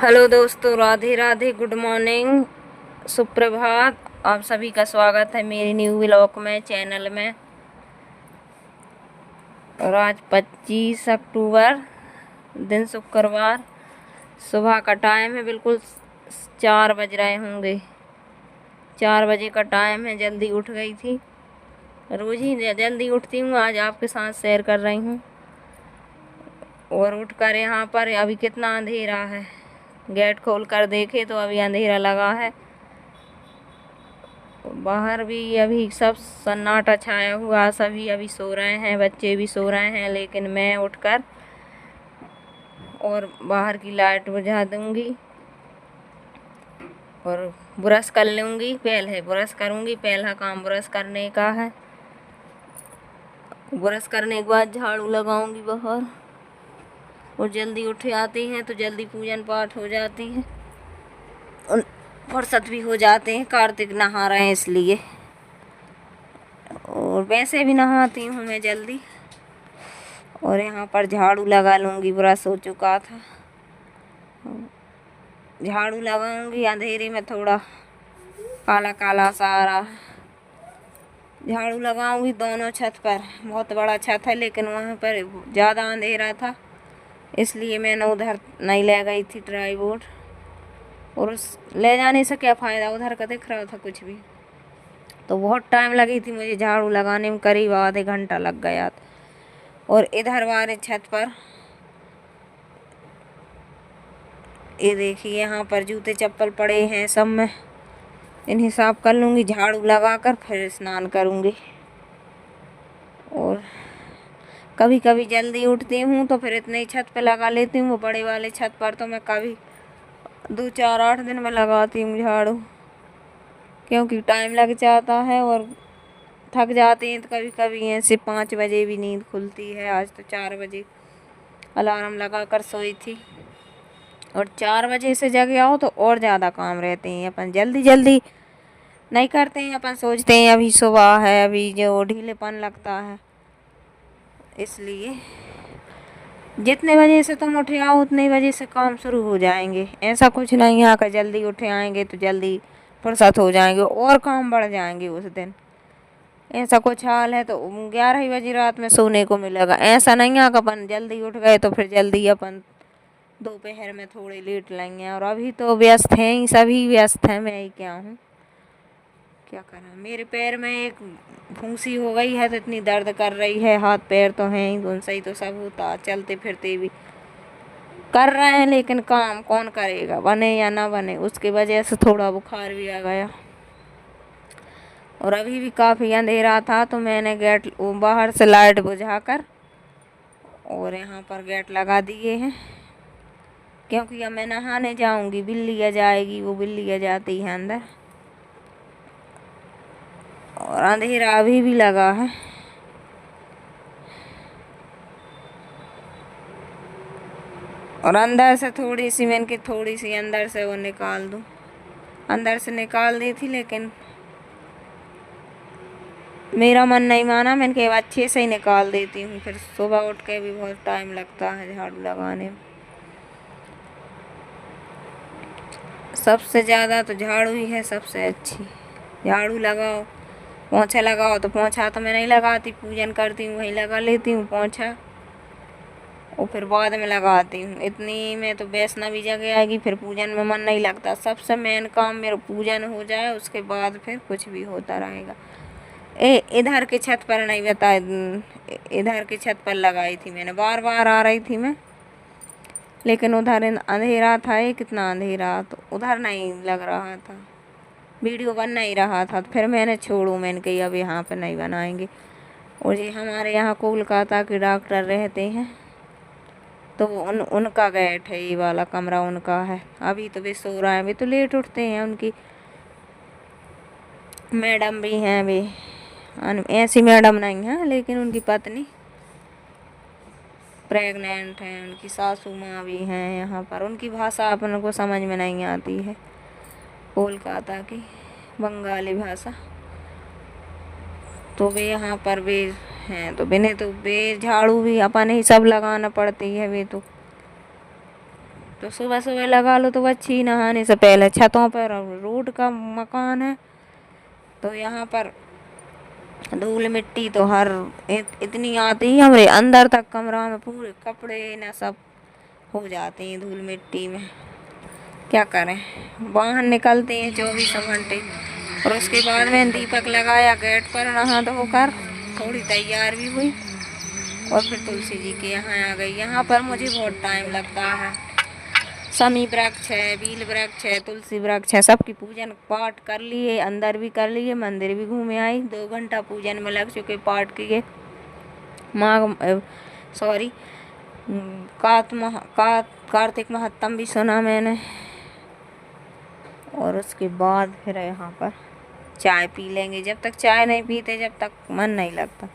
Hello दोस्तों, Radhe Radhe, good morning, सुप्रभात। आप सभी का स्वागत है मेरी न्यू व्लॉग में, चैनल में। और आज 25 अक्टूबर, दिन शुक्रवार, सुबह का टाइम है। बिल्कुल 4 बज रहे होंगे। 4 बजे का टाइम है। जल्दी उठ गई थी। रोज़ ही जल्दी उठती हूँ, आज आपके साथ शेयर कर रही हूँ। और उठकर यहाँ पर अभी कितना अंधेरा है। गेट खोल कर देखे तो अभी अंधेरा लगा है। बाहर भी अभी सब सन्नाटा छाया हुआ, सभी अभी सो रहे हैं, बच्चे भी सो रहे हैं। लेकिन मैं उठकर और बाहर की लाइट बुझा दूंगी और ब्रश कर लूँगी। पहले ब्रश करूँगी, पहला काम ब्रश करने का है। ब्रश करने के बाद झाड़ू लगाऊंगी बाहर। और जल्दी उठ आती हैं तो जल्दी पूजन पाठ हो जाती है, फुर्सत भी हो जाते हैं। कार्तिक नहा रहे हैं इसलिए, और वैसे भी नहाती हूँ मैं जल्दी। और यहाँ पर झाड़ू लगा लूँगी, ब्रश हो चुका था। झाड़ू लगाऊंगी। अंधेरे में थोड़ा काला काला सा आ रहा है। झाड़ू लगाऊंगी दोनों छत पर। बहुत बड़ा छत है, लेकिन वहाँ पर ज़्यादा अंधेरा था, इसलिए मैंने उधर नहीं ले गई थी ट्राईपोड। और उस ले जाने से क्या फ़ायदा, उधर का दिख रहा था कुछ भी। तो बहुत टाइम लगी थी मुझे झाड़ू लगाने में, करीब आधे घंटा लग गया था। और इधर वाले छत पर ये देखिए, यहाँ पर जूते चप्पल पड़े हैं सब। मैं इन्हें साफ कर लूँगी झाड़ू लगाकर, फिर स्नान करूँगी। और कभी कभी जल्दी उठती हूँ तो फिर इतने ही छत पे लगा लेती हूँ। वो बड़े वाले छत पर तो मैं कभी 2 4 8 दिन में लगाती हूँ झाड़ू, क्योंकि टाइम लग जाता है और थक जाते हैं। तो कभी कभी ऐसे 5 बजे भी नींद खुलती है। आज तो 4 बजे अलार्म लगा कर सोई थी, और 4 बजे से जग आओ तो और ज़्यादा काम रहते हैं। अपन जल्दी जल्दी नहीं करते हैं, अपन सोचते हैं अभी सुबह है, अभी जो ढीलेपन लगता है। इसलिए जितने बजे से तुम उठे आओ उतने बजे से काम शुरू हो जाएंगे। ऐसा कुछ नहीं है कि जल्दी उठे आएंगे तो जल्दी फुर्सत हो जाएंगे और काम बढ़ जाएंगे उस दिन। ऐसा कुछ हाल है तो 11 बजे रात में सोने को मिलेगा। ऐसा नहीं है कि अपन जल्दी उठ गए तो फिर जल्दी अपन दोपहर में थोड़े लेट लेंगे। और अभी तो व्यस्त हैं ही, सभी व्यस्त हैं, मैं ही क्या हूँ, क्या करा। मेरे पैर में एक फूंसी हो गई है तो इतनी दर्द कर रही है। हाथ पैर तो हैं ही, उनसे ही तो सब होता, चलते फिरते भी कर रहे हैं। लेकिन काम कौन करेगा, बने या ना बने, उसकी वजह से थोड़ा बुखार भी आ गया। और अभी भी काफ़ी अंधेरा था तो मैंने गेट बाहर से लाइट बुझाकर और यहाँ पर गेट लगा दिए हैं, क्योंकि अब मैं नहाने जाऊंगी। बिल्ली आ जाएगी, वो बिल्ली आ जाती है अंदर। और अंधेरा अभी भी लगा है। और अंदर से थोड़ी सी मैंने थोड़ी सी अंदर से वो निकाल दूँ, अंदर से निकाल दी थी, लेकिन मेरा मन नहीं माना। मैंने कहा अच्छे से ही निकाल देती हूँ, फिर सुबह उठ के भी बहुत टाइम लगता है झाड़ू लगाने में। सबसे ज़्यादा तो झाड़ू ही है सबसे अच्छी। झाड़ू लगाओ, पोंछा लगाओ। तो पोंछा तो मैं नहीं लगाती, पूजन करती हूँ वहीं लगा लेती हूँ पोंछा, और फिर बाद में लगाती हूँ। इतनी में तो वैष्णवी जग आएगी, फिर पूजन में मन नहीं लगता। सबसे मेन काम मेरा पूजन हो जाए, उसके बाद फिर कुछ भी होता रहेगा। इधर के छत पर नहीं बता, इधर के छत पर लगाई थी मैंने, बार बार आ रही थी मैं, लेकिन उधर अंधेरा था। ये कितना अंधेरा, तो उधर नहीं लग रहा था, वीडियो बन नहीं रहा था। तो फिर मैंने छोड़ू, मैंने कही अब यहाँ पर नहीं बनाएंगे। और ये हमारे यहाँ कोलकाता के डॉक्टर रहते हैं, तो उनका गेट है, ये वाला कमरा उनका है। अभी तो वे सो रहे हैं, वे तो लेट उठते हैं। उनकी मैडम भी हैं, वे ऐसी मैडम नहीं है, लेकिन उनकी पत्नी प्रेग्नेंट हैं। उनकी सासू माँ भी हैं यहाँ पर। उनकी भाषा अपन को समझ में नहीं आती है, कोलकाता की बंगाली भाषा। तो वे यहाँ पर वे हैं, तो बिन्हें तो वे झाड़ू भी अपन ही सब लगाना पड़ती है। वे तो तो सुबह सुबह लगा लो तो अच्छी, नहाने से पहले। छतों पर रोड का मकान है तो यहाँ पर धूल मिट्टी तो हर इतनी आती है, हमारे अंदर तक कमरा में पूरे कपड़े न सब हो जाते हैं धूल मिट्टी में। क्या करें, बाहर निकलते हैं 24 घंटे। और उसके बाद मैंने दीपक लगाया गेट पर, नहा धोकर थोड़ी तैयार भी हुई और फिर तुलसी जी के यहाँ आ गई। यहाँ पर मुझे बहुत टाइम लगता है। शमी वृक्ष है, बील वृक्ष है, तुलसी वृक्ष है, सबकी पूजन पाठ कर लिए, अंदर भी कर लिए, मंदिर भी घूमे आई। 2 घंटा पूजन में लग चुके, पाठ किए। कार्तिक महात्म भी सुना मैंने। और उसके बाद फिर यहाँ पर चाय पी लेंगे। जब तक चाय नहीं पीते जब तक मन नहीं लगता।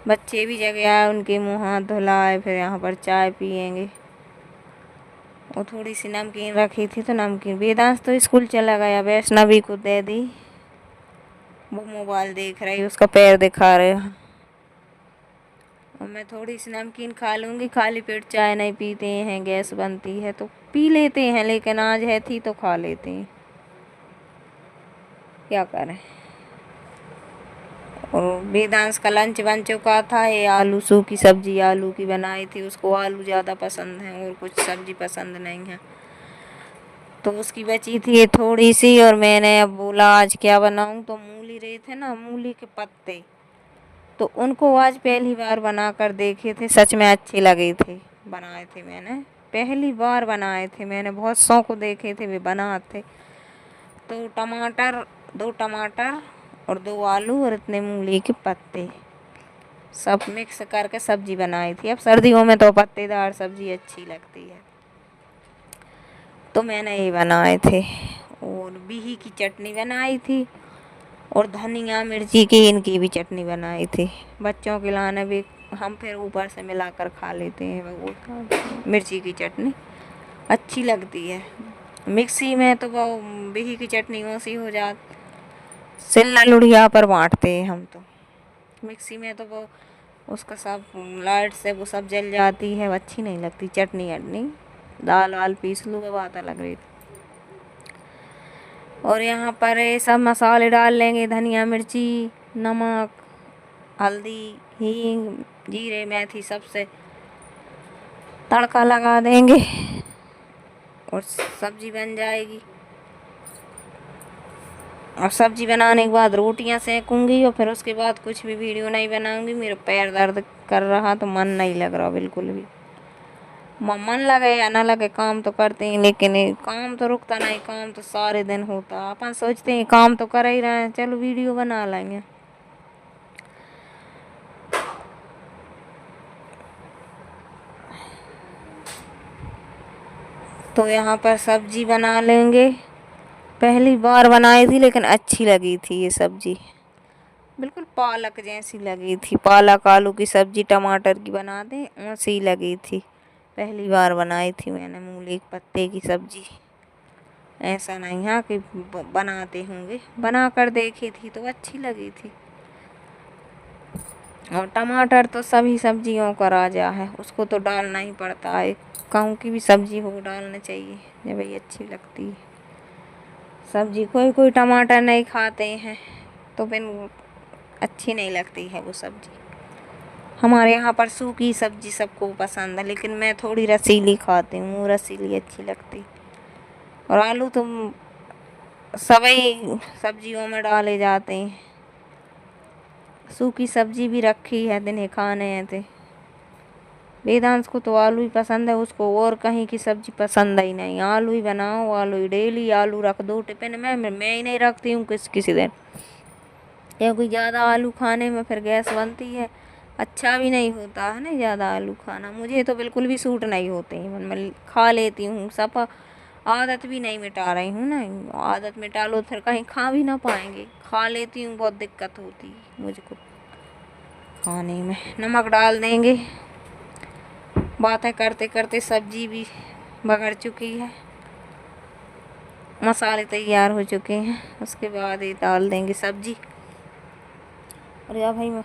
बच्चे भी जगह आए, उनके मुँह हाथ धुलाए, फिर यहाँ पर चाय पियेंगे। और थोड़ी सी नमकीन रखी थी तो नमकीन, वेदांश तो स्कूल चला गया, वैष्णवी को दे दी। वो मोबाइल देख रही, उसका पैर दिखा रहे। और मैं थोड़ी सी नमकीन खा लूँगी। खाली पेट चाय नहीं पीते हैं, गैस बनती है तो पी लेते हैं, लेकिन आज है थी तो खा लेते हैं। क्या करें। और वेदांश का लंच बन चुका था। ये आलू सूखी सब्जी आलू की बनाई थी, उसको आलू ज़्यादा पसंद है और कुछ सब्जी पसंद नहीं है, तो उसकी बची थी ये थोड़ी सी। और मैंने अब बोला आज क्या बनाऊं, तो मूली रहे थे ना, मूली के पत्ते, तो उनको आज पहली बार बना कर देखे थे, सच में अच्छे लगे थे। बनाए थे मैंने, पहली बार बनाए थे मैंने, बहुत सौ को देखे थे वे बनाते। तो 2 टमाटर और 2 आलू और इतने मूली के पत्ते सब मिक्स करके सब्जी बनाई थी। अब सर्दियों में तो पत्तेदार सब्जी अच्छी लगती है, तो मैंने ये बनाए थे। और बिही की चटनी बनाई थी और धनिया मिर्ची की इनकी भी चटनी बनाई थी। बच्चों के लाने भी हम फिर ऊपर से मिलाकर खा लेते हैं। वो मिर्ची की चटनी अच्छी लगती है। मिक्सी में तो वो बिही की चटनी ओसी हो जाती, सिल्ला लुढ़िया पर बांटते हैं हम तो। मिक्सी में तो वो उसका सब लाइट से वो सब जल जाती है, अच्छी नहीं लगती चटनी अटनी। दाल वाल पीस लूँ, बात अलग रही। और यहाँ पर ये सब मसाले डाल लेंगे, धनिया मिर्ची नमक हल्दी हींग जीरे मेथी सबसे तड़का लगा देंगे और सब्जी बन जाएगी। और सब्जी बनाने के बाद रोटियां सेकूंगी और फिर उसके बाद कुछ भी वीडियो नहीं बनाऊंगी। मेरा पैर दर्द कर रहा तो मन नहीं लग रहा बिल्कुल भी। मन लगे या ना लगे काम तो करते हैं, लेकिन काम तो रुकता नहीं, काम तो सारे दिन होता। अपन सोचते हैं काम तो कर ही रहे हैं, चलो वीडियो बना लेंगे। तो यहाँ पर सब्जी बना लेंगे। पहली बार बनाई थी लेकिन अच्छी लगी थी ये सब्जी, बिल्कुल पालक जैसी लगी थी। पालक आलू की सब्जी टमाटर की बना दें ऐसी लगी थी। पहली बार बनाई थी मैंने मूली के पत्ते की सब्जी। ऐसा नहीं है कि बनाते होंगे, बना कर देखी थी तो अच्छी लगी थी। और टमाटर तो सभी सब्जियों का राजा है, उसको तो डालना ही पड़ता है। कहूँ की भी सब्जी हो डालना चाहिए जब भाई अच्छी लगती है सब्जी। कोई टमाटर नहीं खाते हैं तो फिर अच्छी नहीं लगती है वो सब्जी। हमारे यहाँ पर सूखी सब्जी सबको पसंद है, लेकिन मैं थोड़ी रसीली खाती हूँ, रसीली अच्छी लगती। और आलू तो सभी सब्जियों में डाले जाते हैं। सूखी सब्जी भी रखी है दिन खाने हैं थे। वेदांश को तो आलू ही पसंद है, उसको और कहीं की सब्जी पसंद ही नहीं। आलू ही बनाओ, आलू ही डेली आलू रख दो टिफिन में। मैं ही नहीं रखती हूँ किसी दिन, क्योंकि ज़्यादा आलू खाने में फिर गैस बनती है, अच्छा भी नहीं होता है ना ज़्यादा आलू खाना। मुझे तो बिल्कुल भी सूट नहीं होते हैं, मैं खा लेती हूँ सब। आदत भी नहीं मिटा रही हूँ ना, आदत मिटा लो फिर कहीं खा भी ना पाएंगे। खा लेती हूँ, बहुत दिक्कत होती है मुझको खाने में। नमक डाल देंगे। बातें करते करते सब्जी भी बगड़ चुकी है, मसाले तैयार हो चुके हैं। उसके बाद ये डाल देंगे सब्जी। और या भाई मैं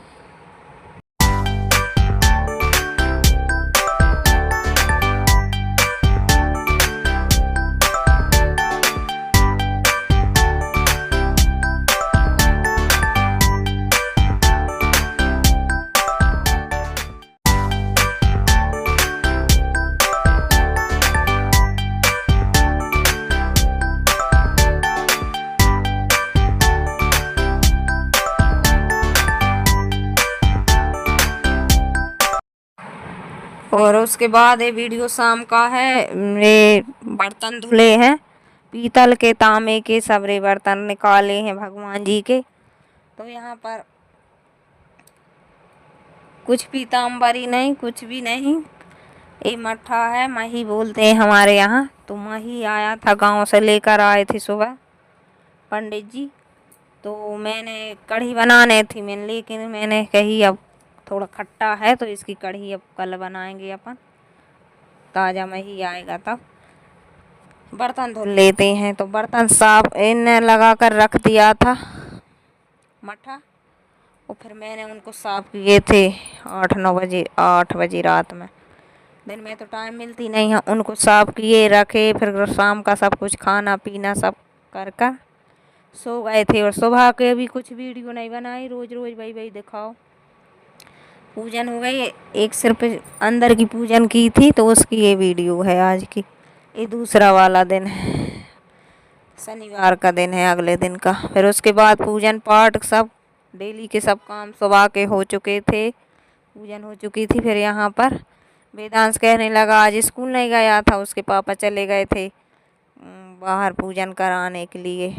और उसके बाद ये वीडियो शाम का है। ये बर्तन धुले हैं, पीतल के, तांबे के, सबरे बर्तन निकाले हैं भगवान जी के। तो यहाँ पर कुछ पीताम्बरी नहीं, कुछ भी नहीं। ये मट्ठा है, मही बोलते हैं हमारे यहाँ। तो मही आया था, गांव से लेकर आए थे सुबह पंडित जी। तो मैंने कढ़ी बनाने थी लेकिन मैंने कही अब थोड़ा खट्टा है तो इसकी कढ़ी अब कल बनाएंगे अपन, ताज़ा मही आएगा तब। बर्तन धुल लेते हैं। तो बर्तन साफ इनने लगा कर रख दिया था मट्ठा, और फिर मैंने उनको साफ किए थे 8 बजे रात में। दिन में तो टाइम मिलती नहीं है, उनको साफ किए रखे, फिर शाम का सब कुछ खाना पीना सब कर सो गए थे। और सुबह के भी कुछ वीडियो नहीं बनाई, रोज़ रोज़ वही वही दिखाओ। पूजन हो गई, एक सिर्फ अंदर की पूजन की थी तो उसकी ये वीडियो है आज की। ये दूसरा वाला दिन है, शनिवार का दिन है, अगले दिन का। फिर उसके बाद पूजन पाठ सब डेली के सब काम सुबह के हो चुके थे, पूजन हो चुकी थी। फिर यहाँ पर वेदांश कहने लगा आज स्कूल नहीं गया था, उसके पापा चले गए थे बाहर पूजन कराने के लिए।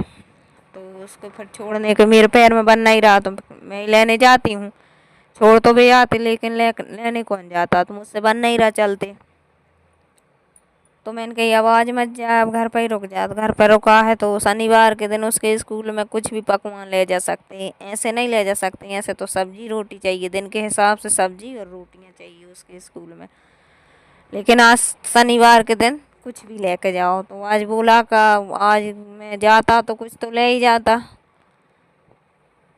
तो उसको फिर छोड़ने के मेरे पैर में बन नहीं रहा, तो मैं लेने जाती हूँ। छोड़ तो भी आते लेकिन लेने कौन जाता, तो मुझसे बन नहीं रहा चलते। तो मैंने कही अब आज मत जा, अब घर पर ही रुक जा। तो घर पर रुका है तो शनिवार के दिन उसके स्कूल में कुछ भी पकवान ले जा सकते हैं, ऐसे नहीं ले जा सकते। ऐसे तो सब्जी रोटी चाहिए, दिन के हिसाब से सब्जी और रोटियां चाहिए उसके स्कूल में। लेकिन आज शनिवार के दिन कुछ भी लेके जाओ। तो आज बोला का आज मैं जाता तो कुछ तो ले ही जाता,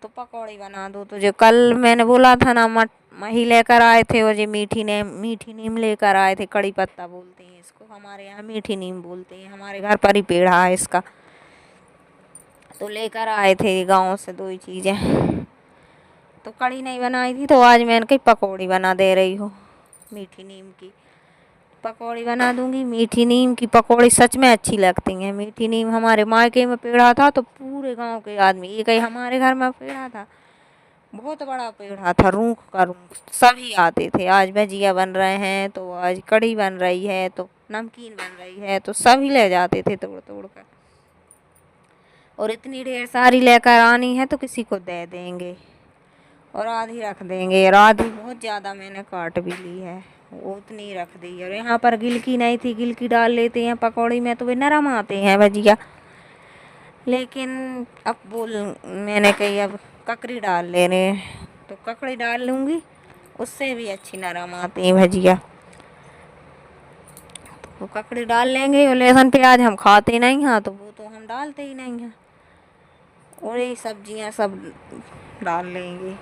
तो पकौड़ी बना दो। तो जो कल मैंने बोला था ना मही लेकर आए थे, और ये मीठी नीम लेकर आए थे। कड़ी पत्ता बोलते हैं इसको, हमारे यहाँ मीठी नीम बोलते हैं, हमारे घर पर ही पेड़ा है इसका। तो लेकर आए थे गांव से 2 ही चीज़ें। तो कड़ी नहीं बनाई थी, तो आज मैंने कही पकौड़ी बना दे रही हो, मीठी नीम की पकौड़ी बना दूंगी। मीठी नीम की पकौड़ी सच में अच्छी लगती हैं। मीठी नीम हमारे मायके में पेड़ा था, तो पूरे गांव के आदमी, ये कहीं हमारे घर में पेड़ा था, बहुत बड़ा पेड़ा था, रूख का रूख, सभी आते थे। आज भजिया बन रहे हैं, तो आज कढ़ी बन रही है, तो नमकीन बन रही है, तो सभी ले जाते थे तोड़ तोड़ कर। और इतनी ढेर सारी लेकर आनी है तो किसी को दे देंगे और आधी रख देंगे। और आधी बहुत ज़्यादा मैंने काट भी ली है, वो उतनी रख दी। और यहाँ पर गिलकी नहीं थी, गिलकी डाल लेते हैं पकौड़ी में तो वे नरम आते हैं भजिया। लेकिन अब मैंने कही अब ककड़ी डाल लेने, तो ककड़ी डाल लूँगी, उससे भी अच्छी नरम आती हैं भजिया। तो ककड़ी डाल लेंगे। और लहसुन प्याज हम खाते नहीं हैं, तो वो तो हम डालते ही नहीं हैं। और ये सब्जियाँ सब डाल लेंगे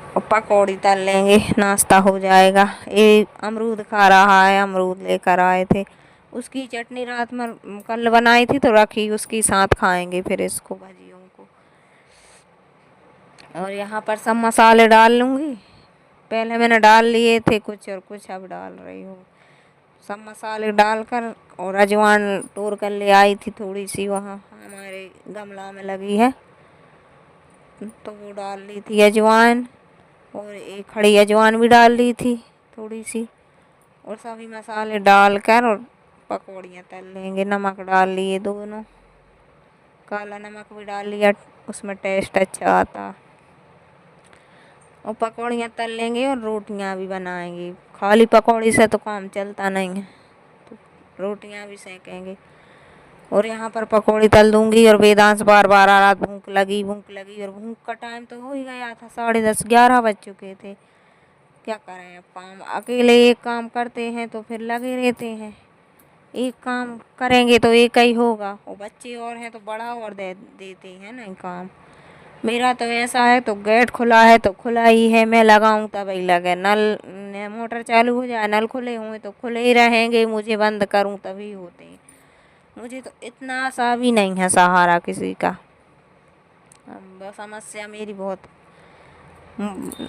और पकौड़ी तल लेंगे, नाश्ता हो जाएगा। ये अमरूद खा रहा है, अमरूद लेकर आए थे, उसकी चटनी रात में कल बनाई थी तो रखी, उसकी साथ खाएंगे फिर इसको भजियों को। और यहाँ पर सब मसाले डाल लूँगी, पहले मैंने डाल लिए थे कुछ और कुछ अब डाल रही हूँ। सब मसाले डालकर, और अजवाइन तोड़ कर ले आई थी थोड़ी सी, वहाँ हमारे गमला में लगी है, तो वो डाल ली थी अजवाइन। और एक खड़ी अजवाइन भी डाल ली थी थोड़ी सी। और सभी मसाले डालकर और पकौड़ियाँ तल लेंगे। नमक डाल लिए दोनों, काला नमक भी डाल लिया, उसमें टेस्ट अच्छा आता। और पकौड़ियाँ तल लेंगे और रोटियाँ भी बनाएंगे। खाली पकौड़ी से तो काम चलता नहीं है, तो रोटियाँ भी सेकेंगे। और यहाँ पर पकौड़ी तल दूंगी। और वेदांश बार बार आ रहा, भूख लगी भूख लगी। और भूख का टाइम तो हो ही गया था, 10:30 11 बज चुके थे। क्या करें अब, काम अकेले एक काम करते हैं तो फिर लगे रहते हैं, एक काम करेंगे तो एक ही होगा। और बच्चे और हैं तो बड़ा और देते हैं ना काम। मेरा तो ऐसा है, तो गेट खुला है तो खुला ही है, मैं लगाऊं तभी लगे। नल मोटर चालू हो जाए, नल खुले हुए तो खुले ही रहेंगे, मुझे बंद करूं तभी होते हैं। मुझे तो इतना सा भी नहीं है सहारा किसी का, बस समस्या मेरी बहुत।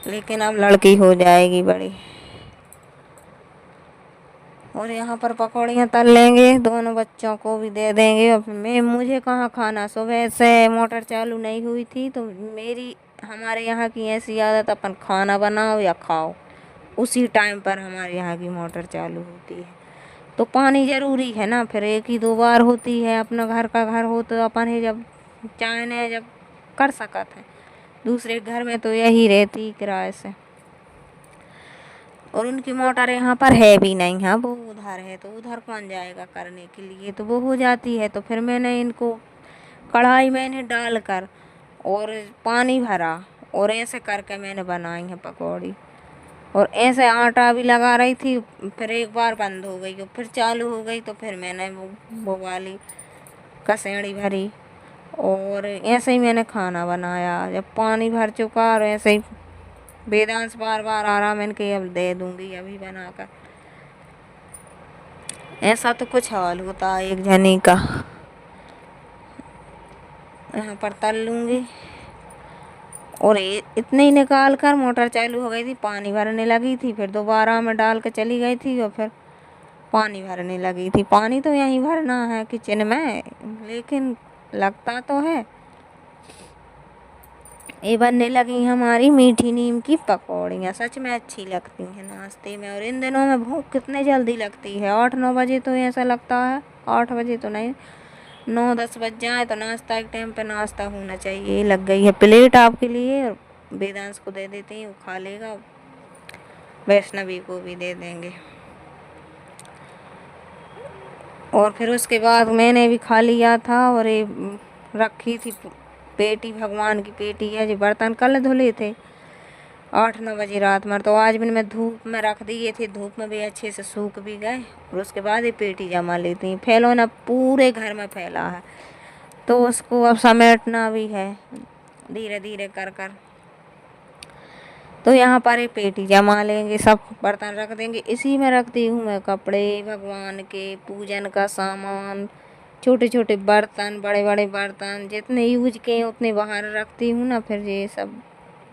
लेकिन अब लड़की हो जाएगी बड़ी। और यहाँ पर पकौड़ियाँ तल लेंगे, दोनों बच्चों को भी दे देंगे। और मुझे कहाँ खाना, सुबह से मोटर चालू नहीं हुई थी, तो हमारे यहाँ की ऐसी आदत, अपन खाना बनाओ या खाओ, उसी टाइम पर हमारे यहाँ की मोटर चालू होती है। तो पानी ज़रूरी है ना, फिर एक ही दो बार होती है। अपना घर का घर हो तो अपन ही जब चाहे जब कर सकत है, दूसरे घर में तो यही रहती किराए से। और उनकी मोटर यहाँ पर है भी नहीं है, वो उधर है, तो उधर कौन जाएगा करने के लिए, तो वो हो जाती है। तो फिर मैंने इनको कढ़ाई में इन्हें डालकर और पानी भरा और ऐसे करके मैंने बनाई है पकौड़ी। और ऐसे आटा भी लगा रही थी, फिर एक बार बंद हो गई और फिर चालू हो गई, तो फिर मैंने वो वाली कसेड़ी भरी और ऐसे ही मैंने खाना बनाया। जब पानी भर चुका और ऐसे ही वेदांश बार बार आ रहा, मैंने कही अब दे दूंगी अभी बनाकर। ऐसा तो कुछ हाल होता है एक जने का। यहाँ पर तल लूँगी और इतने ही निकाल कर मोटर चालू हो गई थी, पानी भरने लगी थी, फिर दोबारा मैं डाल के चली गई थी और फिर पानी भरने लगी थी। पानी तो यहीं भरना है किचन में, लेकिन लगता तो है। ये बनने लगी हमारी मीठी नीम की पकौड़ियाँ। सच में अच्छी लगती हैं नाश्ते में। और इन दिनों में भूख कितने जल्दी लगती है, 8-9 बजे तो ऐसा लगता है, 8 बजे तो नहीं, 9-10 बज जाए तो नाश्ता एक टाइम पे नाश्ता होना चाहिए। लग गई है प्लेट आपके लिए, और वेदांश को दे देते हैं, वो खा लेगा, वैष्णवी को भी दे देंगे। और फिर उसके बाद मैंने भी खा लिया था। और ये रखी थी पेटी, भगवान की पेटी है, जो बर्तन कल धुले थे 8-9 बजे रात में, तो आज भी मैं धूप में रख दिए थे, धूप में भी अच्छे से सूख भी गए। और उसके बाद ये पेटी जमा लेती। फैलौना पूरे घर में फैला है, तो उसको अब समेटना भी है धीरे धीरे कर कर। तो यहाँ पर ये पेटी जमा लेंगे, सब बर्तन रख देंगे। इसी में रखती हूँ मैं कपड़े, भगवान के पूजन का सामान, छोटे छोटे बर्तन, बड़े बड़े बर्तन, जितने यूज के उतने बाहर रखती हूँ ना, फिर ये सब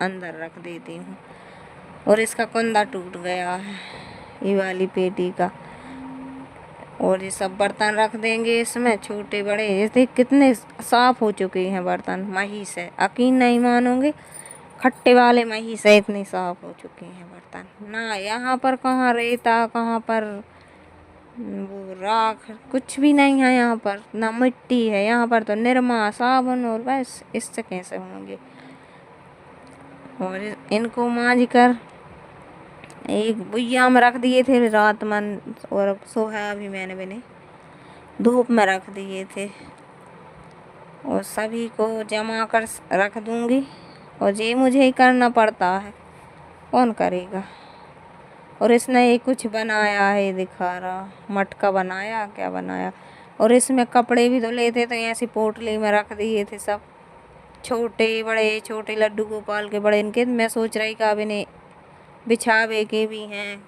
अंदर रख देती हूँ। और इसका कुंदा टूट गया है ये वाली पेटी का। और ये सब बर्तन रख देंगे इसमें, छोटे बड़े। जैसे कितने साफ हो चुके हैं बर्तन मही से, यकीन नहीं मानोगे, खट्टे वाले मही से इतने साफ हो चुके हैं बर्तन। ना यहाँ पर कहाँ रेता, कहाँ पर वो राख, कुछ भी नहीं है यहाँ पर, ना मिट्टी है यहाँ पर, तो निरमा साबुन, और बस इससे कैसे होंगे। और इनको मांझ कर एक बुइया में रख दिए थे रात मन, और सुबह भी मैंने बने धूप में रख दिए थे। और सभी को जमा कर रख दूंगी। और ये मुझे ही करना पड़ता है, कौन करेगा। और इसने ये कुछ बनाया है, दिखा रहा, मटका बनाया, क्या बनाया। और इसमें कपड़े भी धुले थे, तो ऐसी पोटली में रख दिए थे सब, छोटे बड़े, छोटे लड्डू गोपाल के बड़े इनके। मैं सोच रही कि अब इन्हें बिछावे के भी हैं,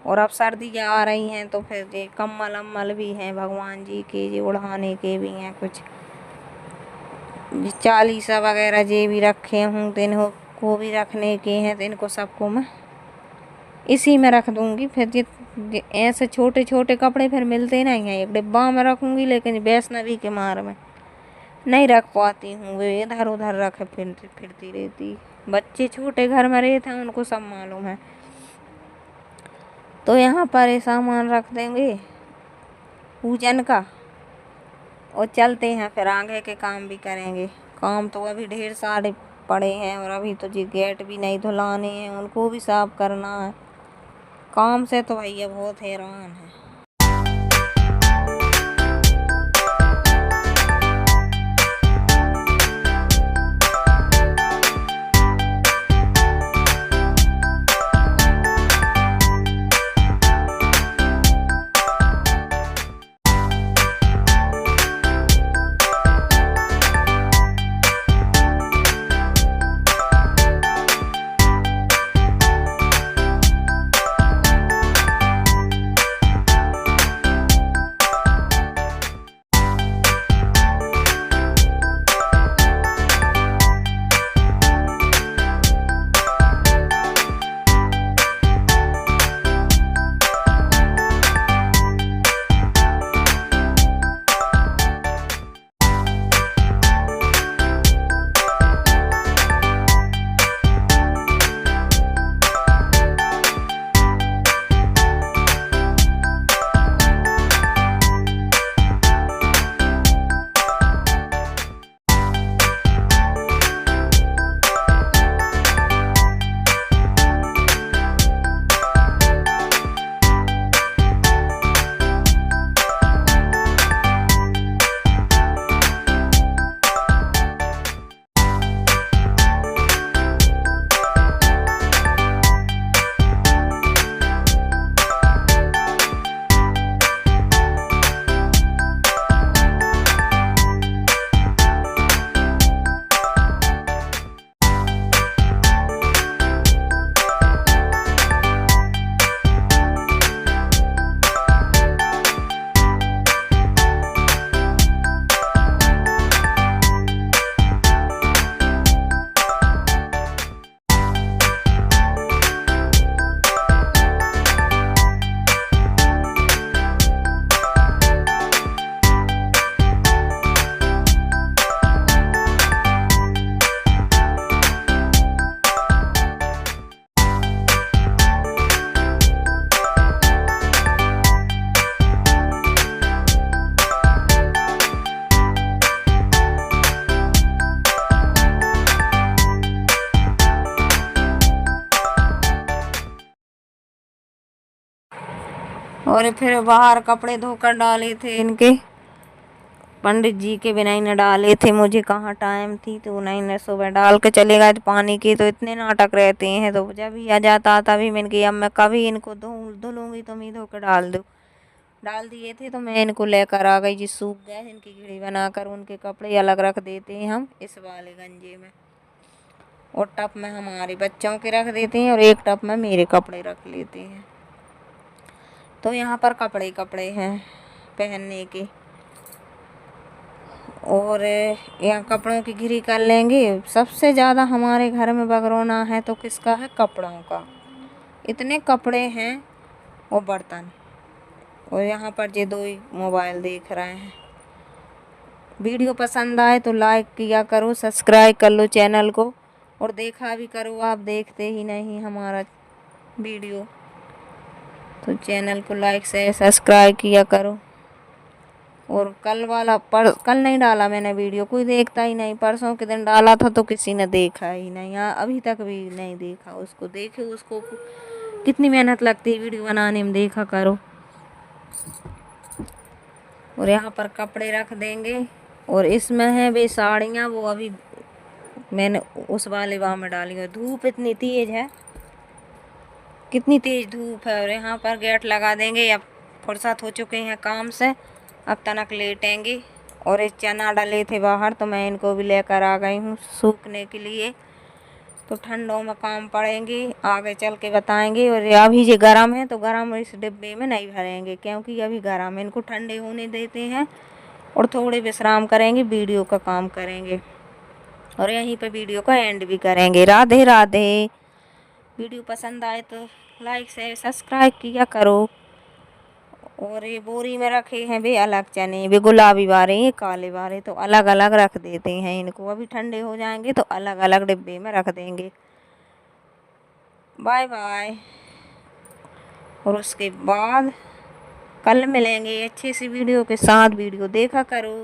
और अब सर्दियाँ आ रही हैं, तो फिर ये कम्बल अम्बल भी हैं भगवान जी के, ये उड़ाने के भी हैं कुछ, चालीसा वगैरह जे भी रखे हूँ, तो इनको को भी रखने के हैं, तो इनको सबको मैं इसी में रख दूँगी। फिर ये ऐसे छोटे छोटे कपड़े फिर मिलते नहीं हैं, एक डिब्बा में रखूँगी, लेकिन वैष्णवी के मार में नहीं रख पाती हूँ, वे इधर उधर रख फिरती रहती। बच्चे छोटे घर में रहते हैं, उनको सब मालूम है। तो यहाँ पर ये सामान रख देंगे पूजन का, और चलते हैं फिर आगे के काम भी करेंगे। काम तो अभी ढेर सारे पड़े हैं, और अभी तो जी गेट भी नहीं धुलाने हैं, उनको भी साफ करना है। काम से तो भैया बहुत हैरान है। और फिर बाहर कपड़े धोकर डाले थे इनके, पंडित जी के बिना ही न डाले थे, मुझे कहाँ टाइम थी, तो नहीं न सुबह डाल के चले गए पानी के, तो इतने नाटक रहते हैं। तो जब ही आ जाता तभी मैंने कहा अब मैं कभी इनको धुलूंगी तुम ही धो के डाल दो। डाल दिए थे तो मैं इनको लेकर आ गई जी, सूख गए इनकी घड़ी बनाकर, उनके कपड़े अलग रख देते हैं हम इस वाले गंजे में, और टप में हमारे बच्चों के रख देते हैं और एक टप में मेरे कपड़े रख लेते हैं। तो यहाँ पर कपड़े कपड़े हैं पहनने के, और यहाँ कपड़ों की घिरी कर लेंगे। सबसे ज़्यादा हमारे घर में बगरौना है तो किसका है, कपड़ों का। इतने कपड़े हैं और बर्तन, और यहाँ पर ये दो ही मोबाइल देख रहे हैं। वीडियो पसंद आए तो लाइक किया करो, सब्सक्राइब कर लो चैनल को, और देखा भी करो, आप देखते ही नहीं हमारा वीडियो, तो चैनल को लाइक से सब्सक्राइब किया करो। और कल कल नहीं डाला मैंने वीडियो, कोई देखता ही नहीं। परसों के दिन डाला था तो किसी ने देखा ही नहीं, अभी तक भी नहीं देखा उसको। देखे उसको, कितनी मेहनत लगती है वीडियो बनाने में, देखा करो। और यहाँ पर कपड़े रख देंगे, और इसमें है वे साड़ियाँ, वो अभी मैंने उस वाले वहाँ में डाली है। धूप इतनी तेज है, कितनी तेज धूप है। और यहाँ पर गेट लगा देंगे। अब फुर्सत हो चुके हैं काम से, अब तनक लेटेंगे। और ये चना डाले थे बाहर तो मैं इनको भी लेकर आ गई हूँ सूखने के लिए, तो ठंडों में काम पड़ेंगे, आगे चल के बताएंगे। और अभी ये गर्म है तो गर्म इस डिब्बे में नहीं भरेंगे, क्योंकि अभी गर्म है, इनको ठंडे होने देते हैं और थोड़े विश्राम करेंगे, वीडियो का काम करेंगे, और यहीं पे वीडियो का एंड भी करेंगे। राधे राधे। वीडियो पसंद आए तो लाइक से सब्सक्राइब किया करो। और ये बोरी में रखे हैं वे अलग चने, वे गुलाबी वाले, ये काले वाले, तो अलग अलग रख देते हैं इनको। अभी ठंडे हो जाएंगे तो अलग अलग डिब्बे में रख देंगे। Bye bye. और उसके बाद कल मिलेंगे अच्छी सी वीडियो के साथ, वीडियो देखा करो।